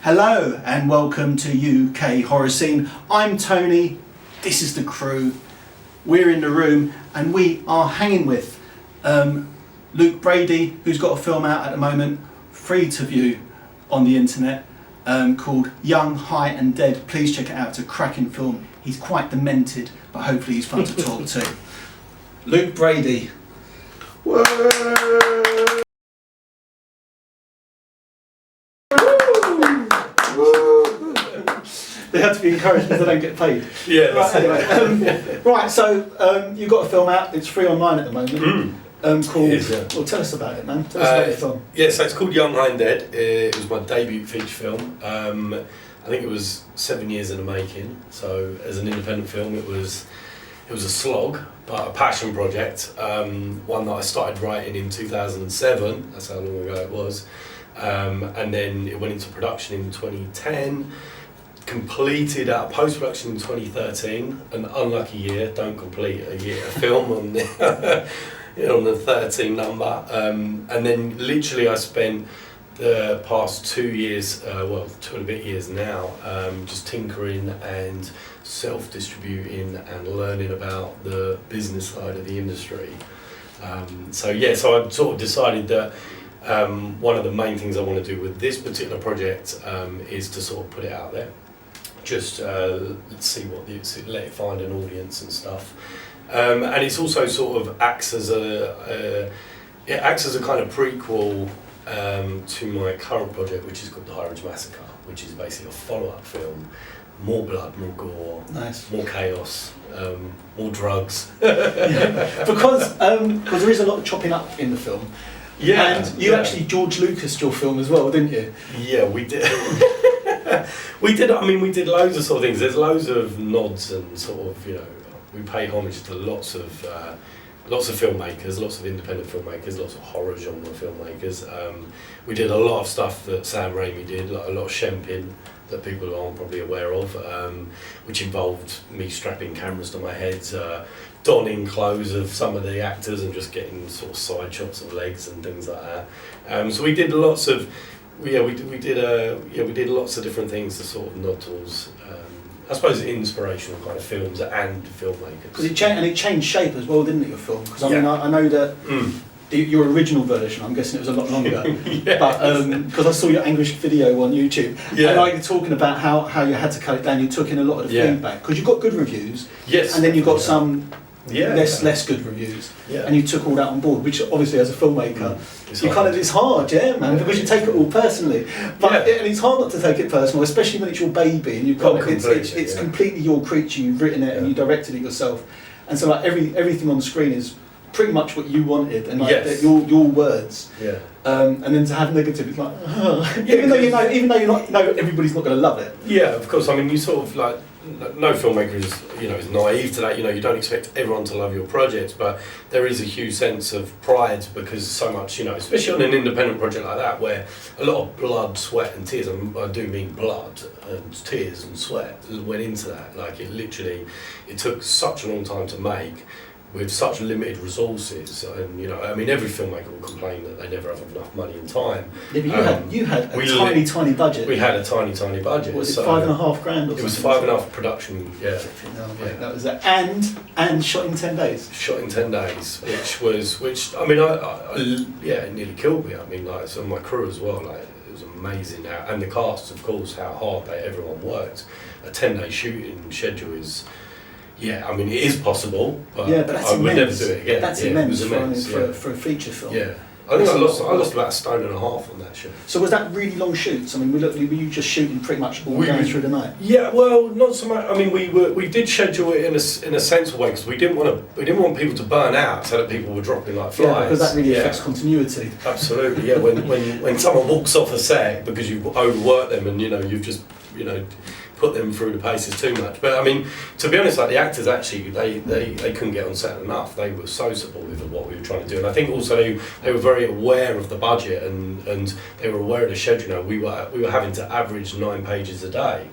Hello and welcome to UK Horror Scene. I'm Tony, this is the crew. We're in the room and we are hanging with Luke Brady, who's got a film out at the moment, free to view on the internet, called Young, High and Dead. Please check it out, it's a cracking film. He's quite demented, but hopefully he's fun to talk to. Luke Brady. Whoa. They have to be encouraged because they don't get paid. Yeah, right, anyway, right, so you've got a film out, it's free online at the moment. Called, well, tell us about it, man. Tell us about your film. Yeah, so it's called Young, High and Dead. It was my debut feature film. I think it was 7 years in the making. So as an independent film, it was a slog, but a passion project. One that I started writing in 2007. That's how long ago it was. And then it went into production in 2010. Completed out post-production in 2013, an unlucky year, don't complete a film on the, on the 13 number. And then literally I spent the past 2 years, 2 and a bit years now, just tinkering and self-distributing and learning about the business side of the industry. So I sort of decided that one of the main things I want to do with this particular project is to sort of put it out there. Just let's see let it find an audience and stuff, and it's also sort of acts as a kind of prequel to my current project, which is called The High Ridge Massacre, which is basically a follow-up film. More blood, more gore, nice. More chaos, more drugs. Because there is a lot of chopping up in the film. Yeah, and you actually George Lucas'd your film as well, didn't you? Yeah, we did. We did loads of sort of things. There's loads of nods and sort of, we pay homage to lots of filmmakers, lots of independent filmmakers, lots of horror genre filmmakers. We did a lot of stuff that Sam Raimi did, like a lot of shemping that people aren't probably aware of, which involved me strapping cameras to my heads, donning clothes of some of the actors and just getting sort of side shots of legs and things like that. So we did lots of. We did lots of different things to sort of nod towards, I suppose, inspirational kind of films and filmmakers. Because it changed shape as well, didn't it, your film? Because I know that your original version, I'm guessing it was a lot longer. Yeah. But because I saw your English video on YouTube, and like you're talking about how you had to cut it down, you took in a lot of the feedback because you got good reviews. Yes. And then you got some. Less good reviews, and you took all that on board, which obviously as a filmmaker it's hard, man, because you take it all personally, but and it's hard not to take it personal, especially when it's your baby and you've got it's completely your creature, you've written it and you directed it yourself, and so like everything on the screen is pretty much what you wanted and like your words. And then to have negative, it's like even though you know everybody's not going to love it. Yeah, of course. I mean, you sort of like. No filmmaker is naive to that. You don't expect everyone to love your project, but there is a huge sense of pride because so much, especially on an independent project like that, where a lot of blood, sweat, and tears. I do mean blood and tears and sweat went into that. Like it took such a long time to make. With such limited resources, and every filmmaker will complain that they never have enough money and time. Yeah, but you had a tiny budget. We had a tiny budget. What was it, $5,500 or something? It was $5,500 production. Yeah. That was it. And shot in 10 days. Shot in 10 days, which it nearly killed me. I mean, like, so my crew as well. Like, it was amazing, and the cast, of course, how hard everyone worked. A 10-day shooting schedule is. Yeah, I mean it is possible, but that's I would never do it again. That's immense for a feature film. Yeah, I think I lost about 1.5 stone on that shoot. So was that really long shoots? I mean, were you just shooting pretty much all going through the night? Yeah, well, not so much. I mean, we did schedule it in a sensible way because we didn't want people to burn out, so that people were dropping like flies. Yeah, because that really affects continuity. Absolutely, yeah. When someone walks off a set because you've overworked them and you've just put them through the paces too much. But I mean, to be honest, like the actors actually, they couldn't get on set enough. They were so supportive of what we were trying to do, and I think also they were very aware of the budget and they were aware of the schedule. We were having to average 9 pages a day,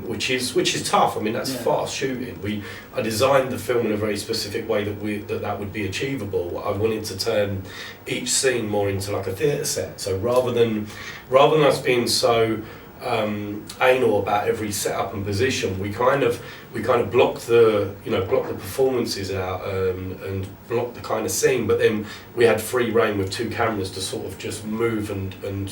which is tough. I mean, that's fast shooting. I designed the film in a very specific way that would be achievable. I wanted to turn each scene more into like a theatre set. So rather than us being so anal about every setup and position. We kind of blocked the performances out and blocked the kind of scene, but then we had free rein with 2 cameras to sort of just move and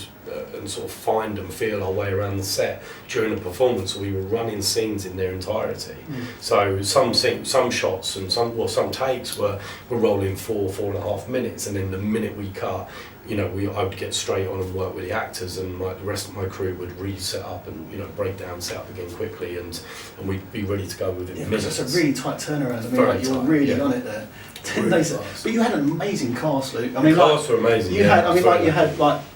sort of find and feel our way around the set during the performance. We were running scenes in their entirety. So some shots and some takes were rolling 4.5 minutes, and then the minute we cut, I would get straight on and work with the actors, and the rest of my crew would reset up and break down, set up again quickly, and we'd be ready to go within minutes. It's a really tight turnaround. You're really on it there. 10 days, but you had an amazing cast, Luke. The cast were amazing. You had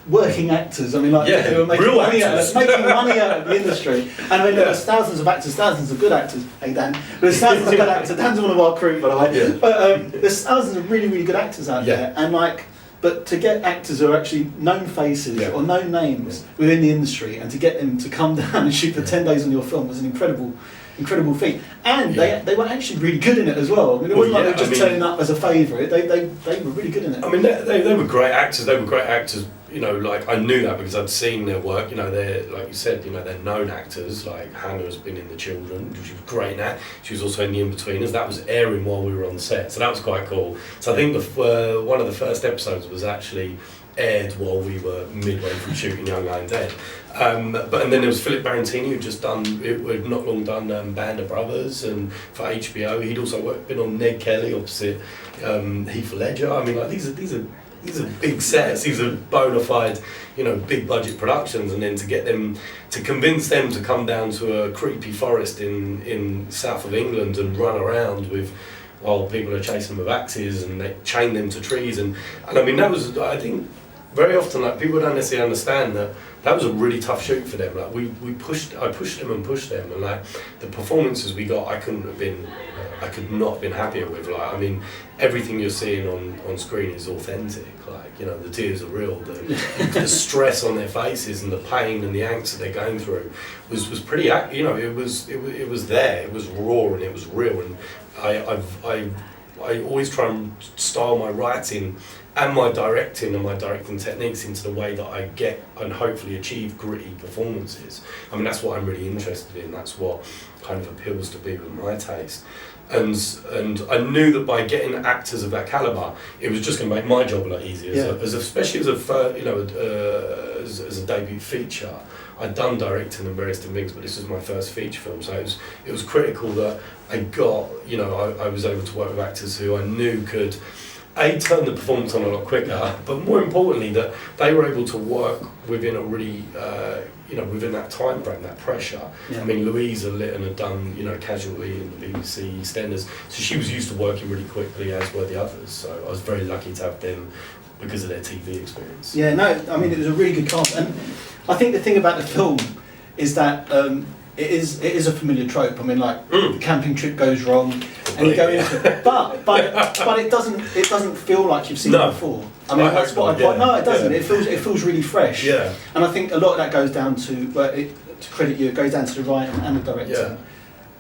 working actors. They were making money out of the industry. And there was thousands of actors, thousands of good actors. Hey Dan, there's thousands of good actors. Dan's one of our crew, by the way. Yeah. But there's thousands of really, really good actors out there, and but to get actors who are actually known faces or known names within the industry, and to get them to come down and shoot for 10 days on your film was an incredible feat. And they were actually really good in it as well. It wasn't like they were just turning up as a favourite. They were really good in it. They were great actors. They were great actors. I knew that because I'd seen their work. They're, like you said, they're known actors. Like Hannah has been in The Children. She was great in that. She was also in The In-Betweeners. That was airing while we were on set, so that was quite cool. So I think one of the first episodes was actually aired while we were midway through shooting Young Lying Dead. And then there was Philip Barantini, who'd not long done Band of Brothers, and for HBO he'd also been on Ned Kelly opposite Heath Ledger. These are big sets. These are bona fide, big budget productions, and then to convince them to come down to a creepy forest in south of England and run around while people are chasing them with axes, and they chain them to trees, and that was, I think, very often people don't necessarily understand that was a really tough shoot for them. I pushed them, and the performances we got, I could not have been happier with. Everything you're seeing on screen is authentic. The tears are real. The stress on their faces and the pain and the angst that they're going through was pretty. It was there. It was raw and it was real. And I always try and style my writing and my directing techniques into the way that I get and hopefully achieve gritty performances. That's what I'm really interested in. That's what kind of appeals to people with my taste. And I knew that by getting actors of that calibre, it was just going to make my job a lot easier. Especially as a debut feature. I'd done directing and various different things, but this was my first feature film, so it was critical that I was able to work with actors who I knew could turn the performance on a lot quicker, but more importantly that they were able to work within a really within that time frame, that pressure. Louisa Lytton had done Casualty in the BBC EastEnders, so she was used to working really quickly, as were the others, so I was very lucky to have them because of their TV experience. It was a really good cast, and I think the thing about the film is that it is a familiar trope. The camping trip goes wrong, and you go into it, but it doesn't feel like you've seen it before. That's what I quite. No, it doesn't. Yeah. It feels really fresh. Yeah. And I think a lot of that goes down to, to credit you, it goes down to the writing and the directing. Yeah.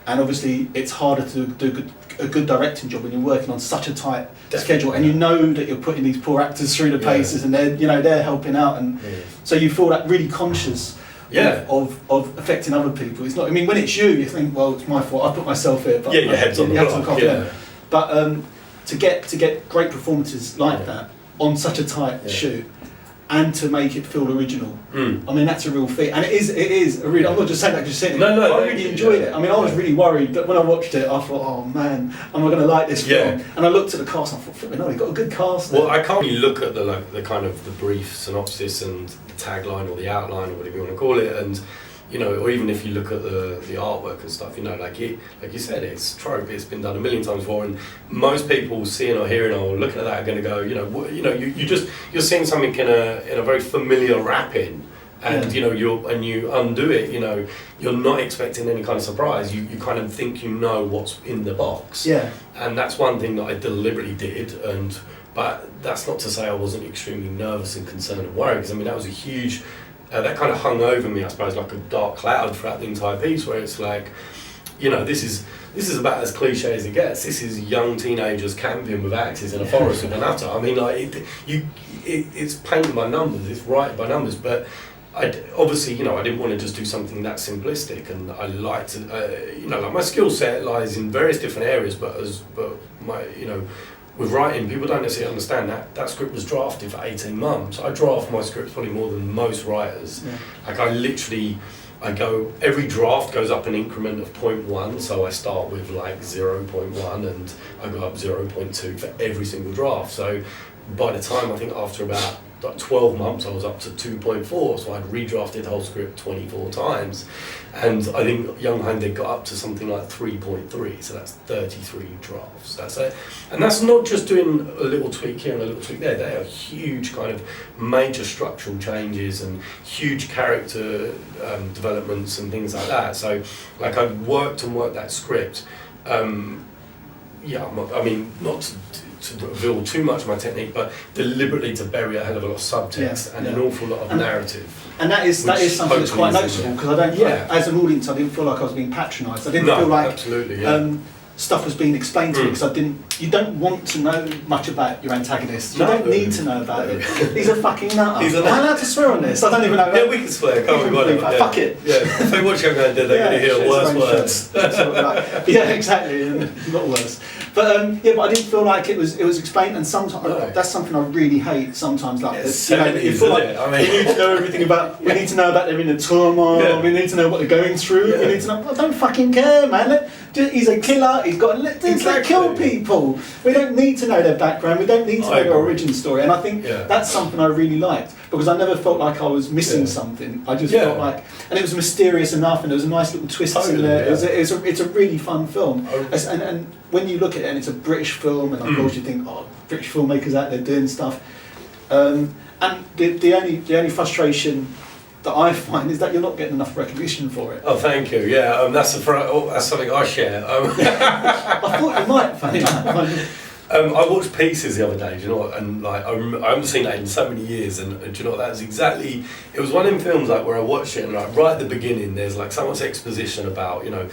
And obviously, it's harder to do a good directing job when you're working on such a tight schedule, and you know that you're putting these poor actors through the paces, and they're helping out, and so you feel that really conscious of affecting other people. It's not. When it's you think, well, it's my fault. I put myself here. But your head's on the block. But to get great performances like that on such a tight shoot, and to make it feel original. That's a real feat, and it is a really. I'm not just saying that because you said it. No, I really enjoyed it. I was really worried, but when I watched it, I thought, oh man, am I going to like this film? And I looked at the cast, and I thought, flipping, no, he got a good cast there. Well, I can't really look at the kind of the brief synopsis and the tagline or the outline or whatever you want to call it, and or even if you look at the artwork and stuff, like you said, it's trope. It's been done a million times before, and most people seeing or hearing or looking at that are going to go, you're seeing something in a very familiar wrapping, and you undo it. You're not expecting any kind of surprise. You kind of think what's in the box. Yeah. And that's one thing that I deliberately did, but that's not to say I wasn't extremely nervous and concerned and worried, because that was a huge. That kind of hung over me, I suppose, like a dark cloud throughout the entire piece, where it's like, this is about as cliche as it gets. This is young teenagers camping with axes in a forest with an nutter. It's painted by numbers, it's right by numbers, but obviously, you know, I didn't want to just do something that simplistic, and I liked to, you know, like my skill set lies in various different areas, but my, you know, with writing, people don't necessarily understand that script was drafted for 18 months. I draft my scripts probably more than most writers. Yeah. Like every draft goes up an increment of 0.1, so I start with like 0.1 and I go up 0.2 for every single draft. So by the time, I think after about 12 months, I was up to 2.4, so I'd redrafted the whole script 24 times. And I think Young Hindhead got up to something like 3.3, so that's 33 drafts. That's it. And that's not just doing a little tweak here and a little tweak there. They are huge kind of major structural changes and huge character developments and things like that. So like I worked that script. Not to reveal too much of my technique, but deliberately to bury a hell of a lot of subtext and an awful lot of narrative. And that is something that's quite noticeable, because I don't, as an audience, I didn't feel like I was being patronised. I didn't feel like stuff was being explained to me, because you don't want to know much about your antagonist. You don't need to know about it. He's a fucking nutter. Am I allowed to swear on this? I don't even know. Yeah, we can swear. Fuck it. Yeah. If they watch Young Hindhead, they're going to hear worse words. Yeah, exactly. Not worse. But I didn't feel like it was explained, and sometimes that's something I really hate. Sometimes, like you feel like we need to know everything about. We need to know about their inner turmoil. Yeah. We need to know what they're going through. Yeah. We need to know. I don't fucking care, man. He's a killer. He's got to kill people. We don't need to know their background. We don't need to know their origin story. And I think that's something I really liked, because I never felt like I was missing something. I just felt like, and it was mysterious enough, and there was a nice little twist in there. Yeah. It's a really fun film. And when you look at it, and it's a British film, and of course you think, oh, British filmmakers out there doing stuff. And the only frustration that I find is that you're not getting enough recognition for it. Oh, thank you. Yeah, that's something I share. I thought you might find that. I watched Pieces the other day, do you know what? And like I haven't seen that in so many years, and do you know what? That was exactly. It was one of them films like where I watched it, and like right at the beginning, there's like so much exposition about the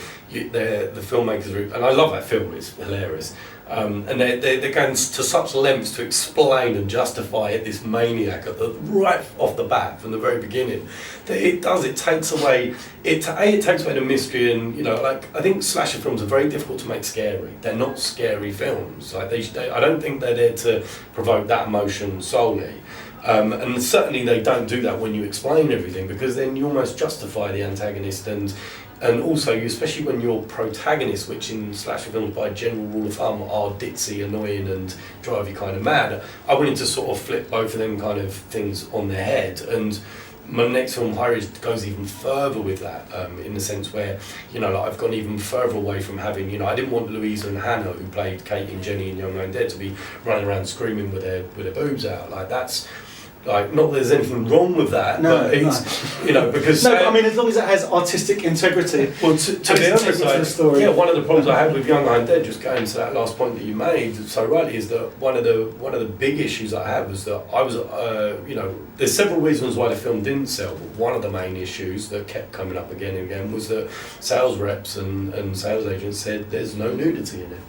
filmmakers, and I love that film. It's hilarious. And they're going to such lengths to explain and justify this maniac right off the bat from the very beginning. That it takes away the mystery, and like I think slasher films are very difficult to make scary. They're not scary films. Like I don't think they're there to provoke that emotion solely. And certainly they don't do that when you explain everything, because then you almost justify the antagonist, and also, especially when your protagonist, which in slasher films by general rule of thumb are ditzy, annoying and drive you kind of mad, I wanted to sort of flip both of them kind of things on their head. And my next film, High Ridge, goes even further with that, in the sense where, like I've gone even further away from having, I didn't want Louisa and Hannah, who played Kate and Jenny in Young Hindhead, to be running around screaming with their boobs out. Like that's... Like, not that there's anything wrong with that, but it's, because... No, I mean, as long as it has artistic integrity. Well, to the other side, the story. One of the problems I had with Young Hindhead, just going to that last point that you made so rightly, is that one of the big issues I had was that I was, there's several reasons why the film didn't sell, but one of the main issues that kept coming up again and again was that sales reps and sales agents said there's no nudity in it.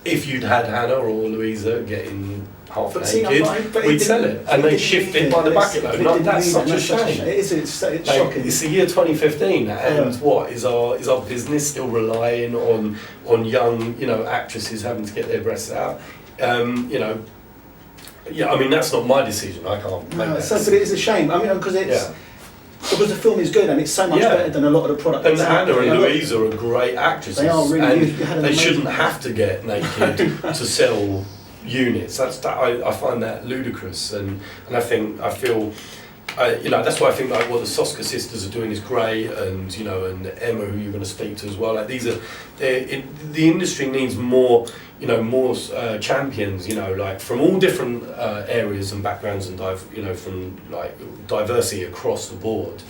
If you'd had Hannah or Louisa getting half naked, we'd sell it. And they shifted by the bucket load. Like, that's such a shame. It's shocking. It's the year 2015, and what is our business still relying on young actresses having to get their breasts out? I mean that's not my decision. I can't make that decision. But it is a shame. I mean, because it's. Because the film is good, and it's so much better than a lot of the products. And Hannah and Louisa are great actresses. They are really. And they shouldn't have to get naked to sell units. I find that ludicrous, and I feel. That's why I think like what the Soska sisters are doing is great, and and Emma, who you're going to speak to as well. Like these are, the industry needs more. More champions, like from all different areas and backgrounds, and from like diversity across the board,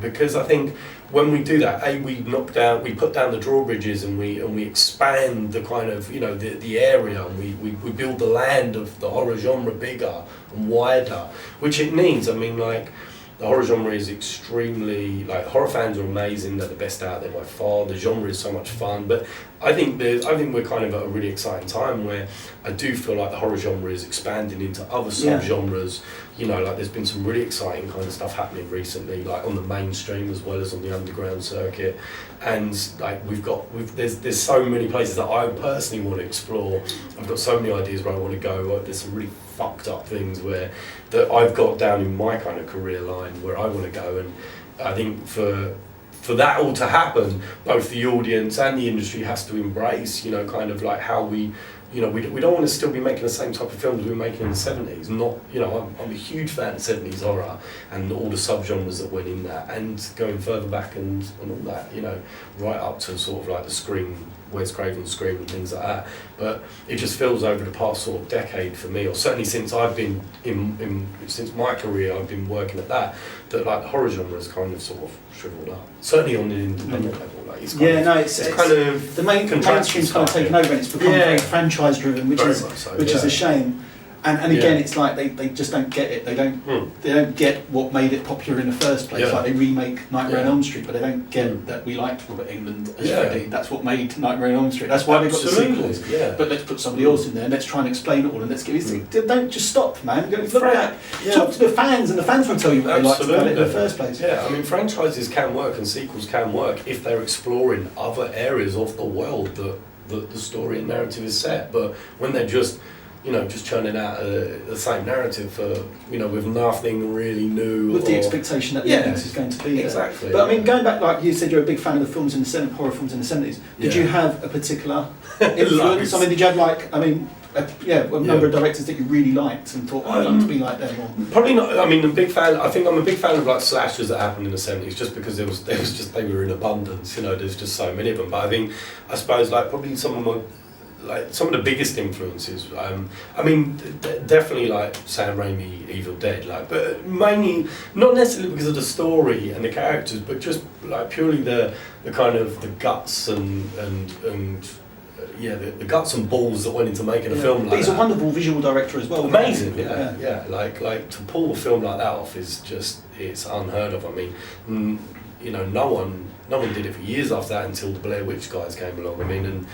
because I think when we do that, we put down the drawbridges, and we expand the kind of the area, and we build the land of the horror genre bigger and wider, which it needs. I mean, like the horror genre is extremely, like, horror fans are amazing, they're the best out there by far, the genre is so much fun, but I think we're kind of at a really exciting time where I do feel like the horror genre is expanding into other sub-genres. You know, like, there's been some really exciting kind of stuff happening recently, like on the mainstream as well as on the underground circuit, and like there's so many places that I personally want to explore. I've got so many ideas where I want to go. Like, there's some really fucked up things that I've got down in my kind of career line where I want to go, and I think for that all to happen, both the audience and the industry has to embrace, you know, kind of like how we don't want to still be making the same type of films we were making in the 70s. Not, you know, I'm a huge fan of 70s horror and all the subgenres that went in that, and going further back and all that, you know, right up to sort of like the Scream, Wes Craven's Scream and things like that. But it just feels over the past sort of decade for me, or certainly since I've been since my career, I've been working at that like the horror genre has kind of sort of shriveled up. Certainly on the independent level, like it's kind of the mainstream's kind of taken over, and it's become very franchise driven, which is a shame. And again, it's like they just don't get it. They don't get what made it popular in the first place. Like, they remake Nightmare on Elm Street, but they don't get that we liked Robert Englund as Freddy. That's what made Nightmare on Elm Street. That's why they got the sequels. But let's put somebody else in there. Let's try and explain it all, and let's give it. Don't just stop, man. Talk to the fans, and the fans will tell you what they liked about it in the first place. Yeah, I mean, franchises can work and sequels can work if they're exploring other areas of the world that the story and narrative is set. But when they're just churning out the same narrative for, with nothing really new. With the expectation that the audience is going to be there. Exactly. But I mean, going back, like you said, you're a big fan of the films in the 70s, horror films in the 70s. Did you have a particular influence? I mean, did you have a number of directors that you really liked and thought, I'd like to be like them? Or? Probably not. I mean, I think I'm a big fan of like slashers that happened in the 70s, just because they were in abundance. There's just so many of them. But I suppose like probably some of the biggest influences, definitely like Sam Raimi, Evil Dead, but mainly not necessarily because of the story and the characters, but just like purely the kind of the guts and the guts and balls that went into making a film like that. But he's a wonderful visual director as well. Amazing, like to pull a film like that off is just, it's unheard of. I mean, no one did it for years after that until the Blair Witch guys came along. I mean, and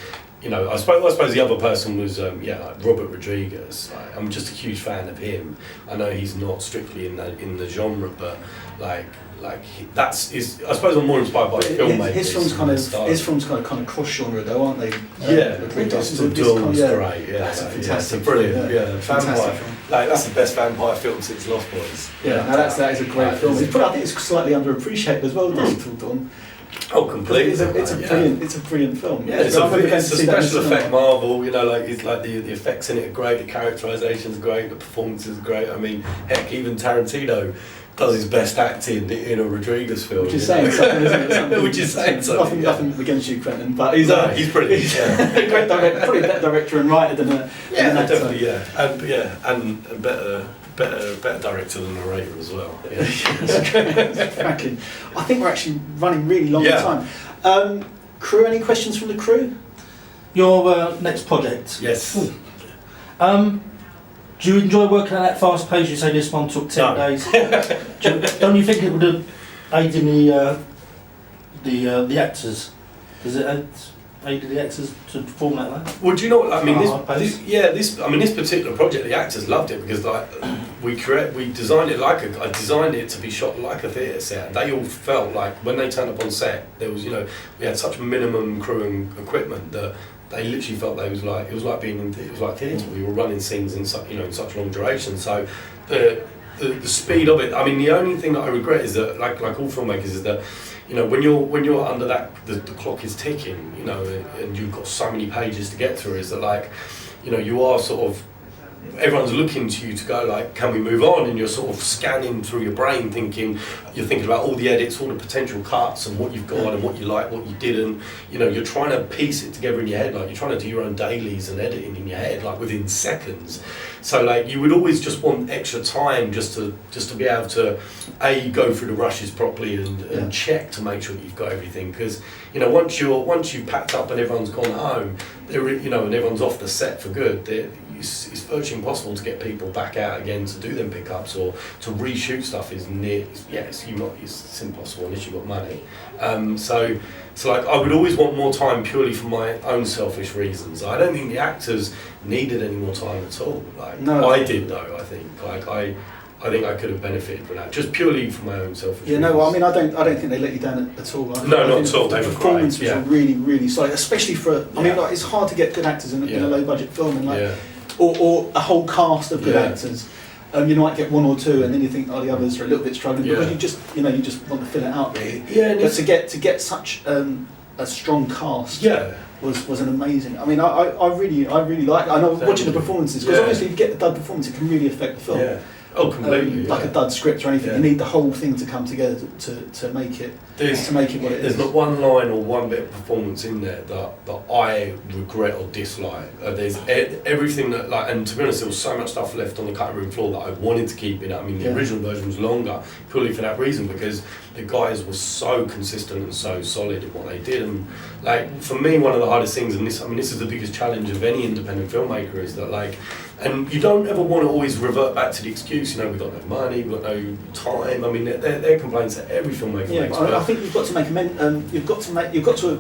I suppose the other person was like Robert Rodriguez. I'm just a huge fan of him. I know he's not strictly in the genre, but I suppose I'm more inspired by filmmakers. His films kind of cross genre though, aren't they? Dawn's great. That's a fantastic, brilliant. Vampire. That's the best vampire film since Lost Boys. That is a great film. I think it's slightly underappreciated as well, Till Dawn. Oh, completely! It's a brilliant film. Yeah, it's a special effect marvel. It's like the effects in it are great, the characterization's great, the performances are great. I mean, heck, even Tarantino does his best acting in a Rodriguez film. Which is saying something, isn't it? Which is saying something. Nothing against you, Quentin, but he's brilliant. He's a great director, probably a better director and writer than an actor. Definitely, and a better director than narrator as well. It's cracking. I think we're actually running really long on time. Crew, any questions from the crew? Your next project? Yes. Do you enjoy working at that fast pace? You say this one took 10 days. Don't you think it would have aided the actors? Does it aid the actors to perform like that? Well, do you know what I mean? This particular project, the actors loved it because we designed it I designed it to be shot like a theatre set. And they all felt like when they turned up on set, there was we had such minimum crew and equipment that they literally felt it was like theatre. We were running scenes in such long duration. So the speed of it. I mean, the only thing that I regret is that like all filmmakers is that when you're under that the clock is ticking. And you've got so many pages to get through. Is that you are sort of. Everyone's looking to you to go can we move on? And you're sort of scanning through your brain you're thinking about all the edits, all the potential cuts and what you've got and what you like, what you didn't. You're trying to piece it together in your head, you're trying to do your own dailies and editing in your head, within seconds. So like you would always just want extra time just to be able to go through the rushes properly and check to make sure that you've got everything, because once you've packed up and everyone's gone home, and everyone's off the set for good, it's virtually impossible to get people back out again to do them pickups or to reshoot stuff. It's impossible unless you've got money. So like I would always want more time purely for my own selfish reasons. I don't think the actors needed any more time at all. I did though. I think I think I could have benefited from that, just purely for my own selfish reasons. No, I mean I don't think they let you down at all. No, not at all. The performance was really, really solid, especially for. I mean, it's hard to get good actors in a low budget film, and or a whole cast of good actors. You might get one or two, and then you think, the others are a little bit struggling because you just want to fill it out really. Yeah, but to get such a strong cast. Was an amazing. I mean, I really like. I know watching the performances, because obviously if you get the dud performance, it can really affect the film. Yeah. Oh, completely. Like a dud script or anything, you need the whole thing to come together to make it what it is. There's not one line or one bit of performance in there that I regret or dislike. There's everything that and to be honest, there was so much stuff left on the cutting room floor that I wanted to keep in it. I mean, the original version was longer purely for that reason, because the guys were so consistent and so solid in what they did. And for me, one of the hardest things, and this is the biggest challenge of any independent filmmaker, is that and you don't ever want to always revert back to the excuse, we've got no money, we've got no time. I mean, they're complaints that every filmmaker makes. I think you've got to make you've got to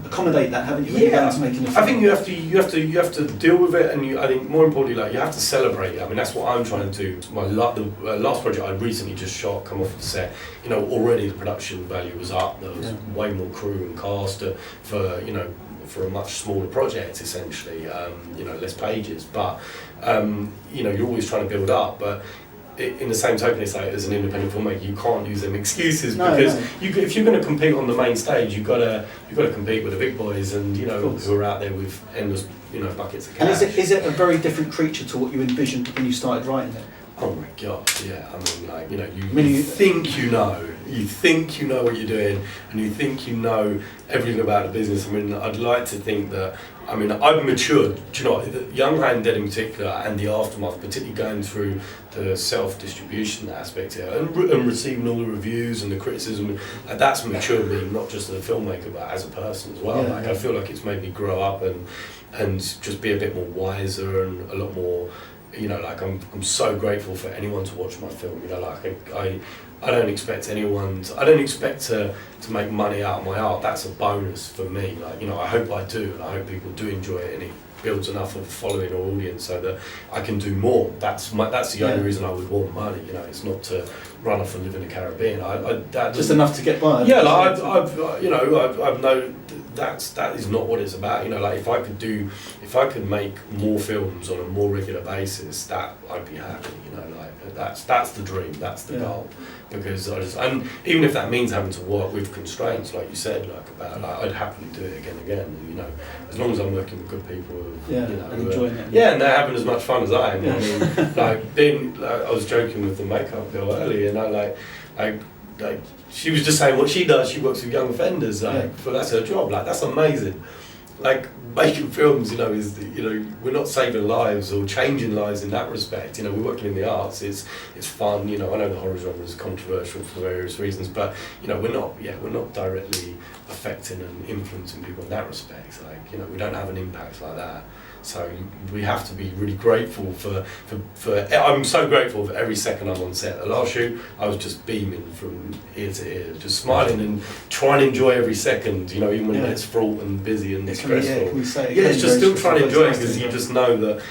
accommodate that, haven't you? When you're going to making a film. I think you have to deal with it, and I think more importantly, you have to celebrate it. I mean, that's what I'm trying to do. The last project I recently just shot, come off the set. Already the production value was up. There was way more crew and cast for a much smaller project, essentially, less pages, but you're always trying to build up. But in the same token, it's as an independent filmmaker, you can't use them excuses, because if you're going to compete on the main stage, you've got to compete with the big boys, and who are out there with endless buckets of cash. And is it a very different creature to what you envisioned when you started writing it? Oh my God, yeah. I mean, you think you know what you're doing, and you think you know everything about the business. I mean, I'd like to think that, I've matured, the Young Hand Dead in particular, and the aftermath, particularly going through the self-distribution aspect here, and receiving all the reviews and the criticism, that's matured me, not just as a filmmaker, but as a person as well. I feel like it's made me grow up and just be a bit more wiser and a lot more. I'm so grateful for anyone to watch my film. I don't expect to make money out of my art. That's a bonus for me. I hope I do, and I hope people do enjoy it, and it builds enough of a following or audience so that I can do more. That's the only reason I would want money. It's not to run off and live in the Caribbean. Just enough to get by. Yeah, I've known that is not what it's about. If I could make more films on a more regular basis, that I'd be happy. That's the dream. That's the goal. Because and even if that means having to work with constraints, like you said, I'd happily do it again and again. As long as I'm working with good people, and enjoying it. Yeah, and they're having as much fun as I am. I was joking with the makeup girl earlier, and she was just saying what she does. She works with young offenders, but that's her job. That's amazing. Making films, is we're not saving lives or changing lives in that respect. We're working in the arts. It's fun. I know the horror genre is controversial for various reasons, but we're not directly affecting and influencing people in that respect. We don't have an impact like that. So we have to be really grateful for I'm so grateful for every second I'm on set. The last shoot, I was just beaming from ear to ear, just smiling and trying to enjoy every second, even when it's fraught and busy and stressful. It's just still trying to enjoy it, because you just know that,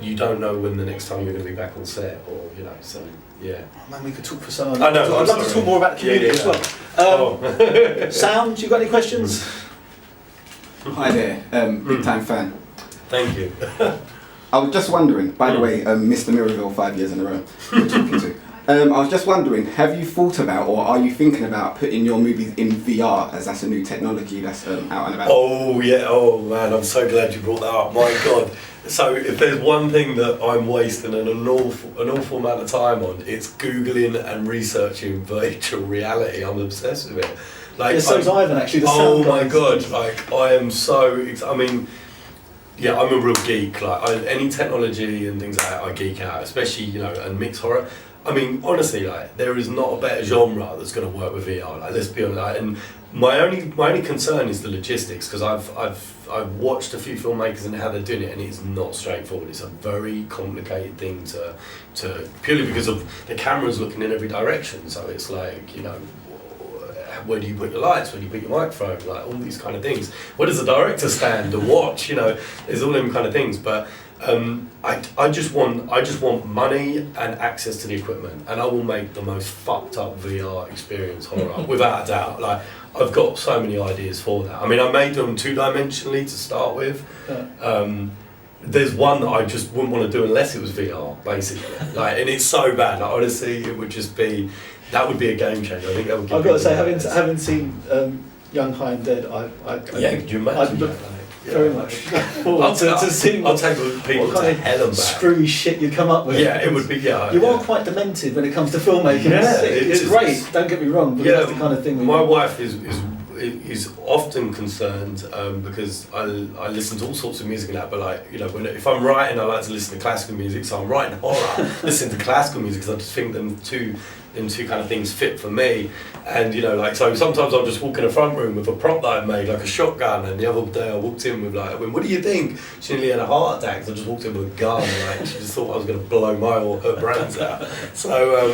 you don't know when the next time you're going to be back on set, or, so, yeah. Oh man, we could talk for so long. I know. I'd love to talk more about the community as well. Sound, you got any questions? Hi there, big time fan. Thank you. I was just wondering, by the way, Mr. Mirabelle 5 years in a row, we're talking to. I was just wondering, have you thought about, or are you thinking about putting your movies in VR, as that's a new technology that's out and about? Oh yeah, oh man, I'm so glad you brought that up, my God. So if there's one thing that I'm wasting an awful amount of time on, it's Googling and researching virtual reality. I'm obsessed with it. So's Ivan actually, the sound guy. My God, I am so, I'm a real geek. Like any technology and things like that, I geek out. Especially and mixed horror. I mean, honestly, like there is not a better genre that's going to work with VR. Like let's be honest. Like, and my only concern is the logistics, because I've watched a few filmmakers and how they're doing it, and it's not straightforward. It's a very complicated thing to purely because of the cameras looking in every direction. So it's like where do you put your lights? Where do you put your microphone? Like all these kind of things. Where does the director stand or watch? There's all them kind of things. But I just want money and access to the equipment, and I will make the most fucked up VR experience horror without a doubt. Like I've got so many ideas for that. I mean, I made them 2-dimensionally to start with. There's one that I just wouldn't want to do unless it was VR, basically. And it's so bad. Like, honestly, it would just be. That would be a game changer. I think that would. I've got to say, having seen Young, High and Dead, could you imagine? I'd look very much forward to seeing I'll take people to hell and back. Screwy shit you come up with. Yeah, it would be. Yeah, you are quite demented when it comes to filmmaking. Yeah, it's great. Don't get me wrong, but that's the kind of thing. My wife is often concerned because I listen to all sorts of music and that, but if I'm writing, I like to listen to classical music. So I'm writing horror, listening to classical music, because I just think them two kind of things fit for me. And so sometimes I'll just walk in a front room with a prop that I made, like a shotgun. And the other day I walked in with I went, "What do you think?" She nearly had a heart attack. So I just walked in with a gun. She just thought I was going to blow her brains out. So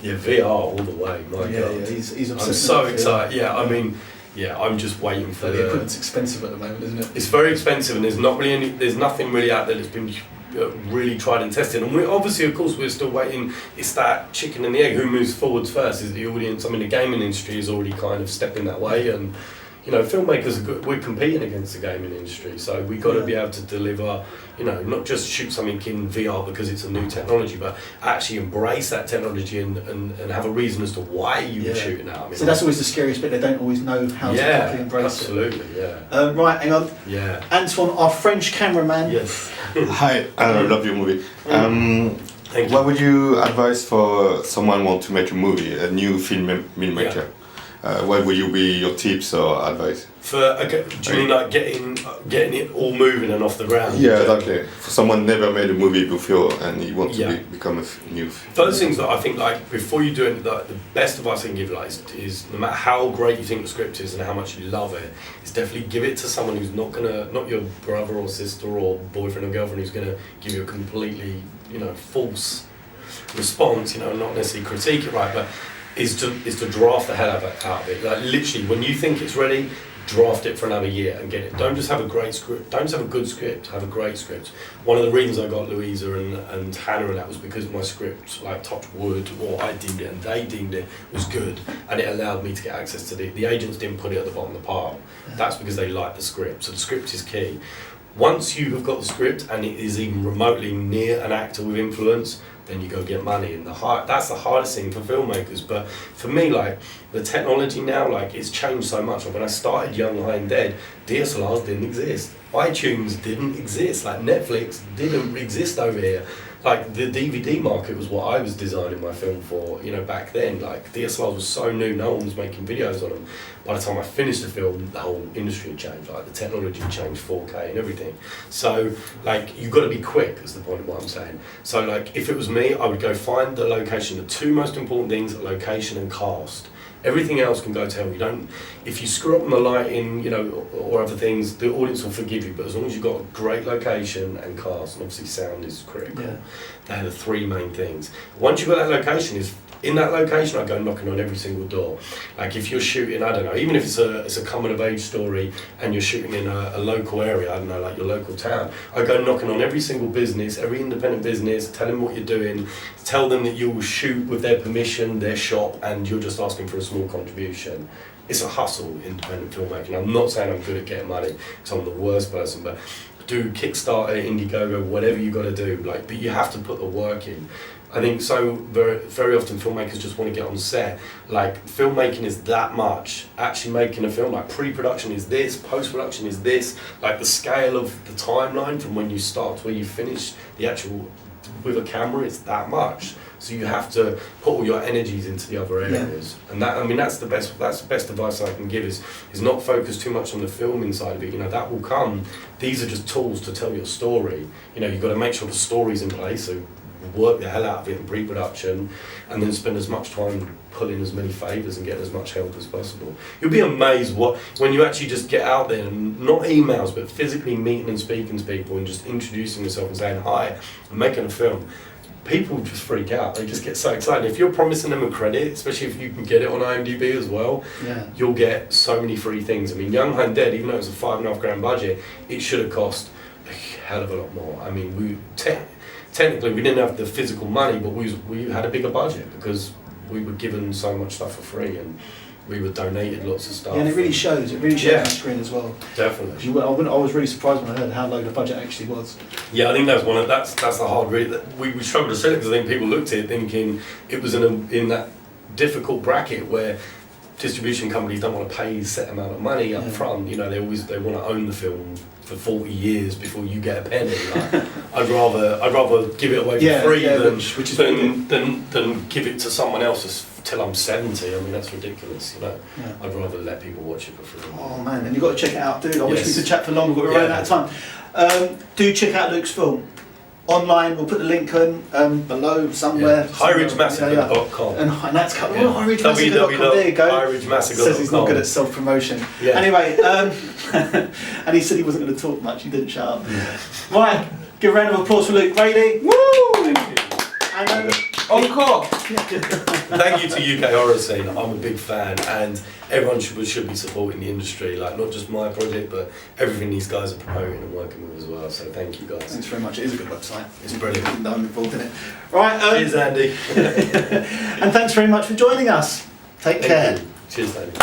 VR all the way. My God, yeah, he's I'm so excited. Yeah, I mean. Yeah, I'm just waiting for the equipment's expensive at the moment, isn't it? It's very expensive, and there's nothing really out there that's been really tried and tested. And of course, we're still waiting. It's that chicken and the egg. Who moves forwards first? Is the audience? I mean, the gaming industry is already kind of stepping that way, and filmmakers we're competing against the gaming industry, so we've got to be able to deliver. Not just shoot something in VR because it's a new technology, but actually embrace that technology and have a reason as to why you were shooting it. I mean, so that's always the scariest bit. They don't always know how to properly embrace absolutely, it. Yeah. Right, hang on. Yeah. Antoine, our French cameraman. Yes. Hi, I love your movie. Thank you. What would you advise for someone want to make a movie, a new filmmaker? Yeah. What would you be your tips or advice? Do you mean like getting it all moving and off the ground? Yeah, exactly. For someone never made a movie before and he wants to become a new. Those things that I think before you do it, the best advice I can give is no matter how great you think the script is and how much you love it, is definitely give it to someone who's not your brother or sister or boyfriend or girlfriend who's gonna give you a completely false response. Not necessarily critique it right, but is to draft the hell out of it. Like literally, when you think it's ready, draft it for another year and get it. Don't just have a great script. Don't just have a good script. Have a great script. One of the reasons I got Louisa and Hannah and that was because my script, touched wood, or I deemed it and they deemed it was good, and it allowed me to get access to the agents didn't put it at the bottom of the pile. That's because they liked the script. So the script is key. Once you have got the script and it is even remotely near an actor with influence, then you go get money, and that's the hardest thing for filmmakers. But for me, the technology now, it's changed so much. When I started Young, High and Dead, DSLRs didn't exist, iTunes didn't exist, Netflix didn't exist over here. The DVD market was what I was designing my film for, back then. DSLRs was so new, no one was making videos on them. By the time I finished the film, the whole industry had changed. The technology had changed, 4K and everything. So, you've got to be quick, is the point of what I'm saying. So, if it was me, I would go find the location. The two most important things are location and cast. Everything else can go to hell. If you screw up on the lighting, or other things, the audience will forgive you. But as long as you've got a great location and cast, and obviously sound is critical. Yeah. They're the three main things. Once you've got that location, in that location, I go knocking on every single door. If you're shooting, I don't know, even if it's a coming of age story and you're shooting in a local area, I don't know, your local town, I go knocking on every single business, every independent business, tell them what you're doing, tell them that you'll shoot with their permission, their shop, and you're just asking for a small contribution. It's a hustle, independent filmmaking. I'm not saying I'm good at getting money, because I'm the worst person, but do Kickstarter, Indiegogo, whatever you got to do, but you have to put the work in. I think so very often filmmakers just want to get on set. Filmmaking is that much. Actually making a film, pre-production is this, post-production is this. The scale of the timeline from when you start to where you finish the actual with a camera, it's that much. So you have to put all your energies into the other areas, and that, I mean, that's the best advice I can give is not focus too much on the filming side of it. You know, that will come. These are just tools to tell your story. You know, you've got to make sure the story's in place, so work the hell out of it in pre-production, and then spend as much time pulling as many favours and getting as much help as possible. You'll be amazed when you actually just get out there and not emails but physically meeting and speaking to people and just introducing yourself and saying, hi, I'm making a film. People just freak out. They just get so excited. If you're promising them a credit, especially if you can get it on IMDb as well, you'll get so many free things. I mean, Young Hun Dead, even though it was a $5.5 budget, it should have cost a hell of a lot more. I mean, technically we didn't have the physical money, but we had a bigger budget because we were given so much stuff for free, and we were donated lots of stuff. Yeah, and it really shows. It really shows on the screen as well. Definitely. I was really surprised when I heard how low the budget actually was. Yeah, I think that's that's the hard read. We struggled to sell it because I think people looked at it thinking it was in that difficult bracket where distribution companies don't want to pay a set amount of money up front. You know, they want to own the film for 40 years before you get a penny. Like, I'd rather give it away for free than give it to someone else till I'm 70. I mean, that's ridiculous, you know. I'd rather let people watch it for free. Oh man, and you've got to check it out, dude. I wish we could chat for longer, but we're running out of time. Do check out Luke's film. Online, we'll put the link in below somewhere. HighRidgeMassacre.com. And that's HighRidgeMassacre.com. There you go. HighRidgeMassacre.com. Says he's not good at self-promotion. Yeah. Anyway, and he said he wasn't going to talk much. He didn't shut up. Right, give a round of applause for Luke Brady. Woo! Thank you. And Encore! Thank you to UK Horror Scene. I'm a big fan, and everyone should be supporting the industry, like not just my project, but everything these guys are promoting and working with as well. So thank you guys. Thanks very much. It is a good website. It's brilliant. I'm involved in it. Right. Cheers, Andy. And thanks very much for joining us. Take care. Cheers, Andy.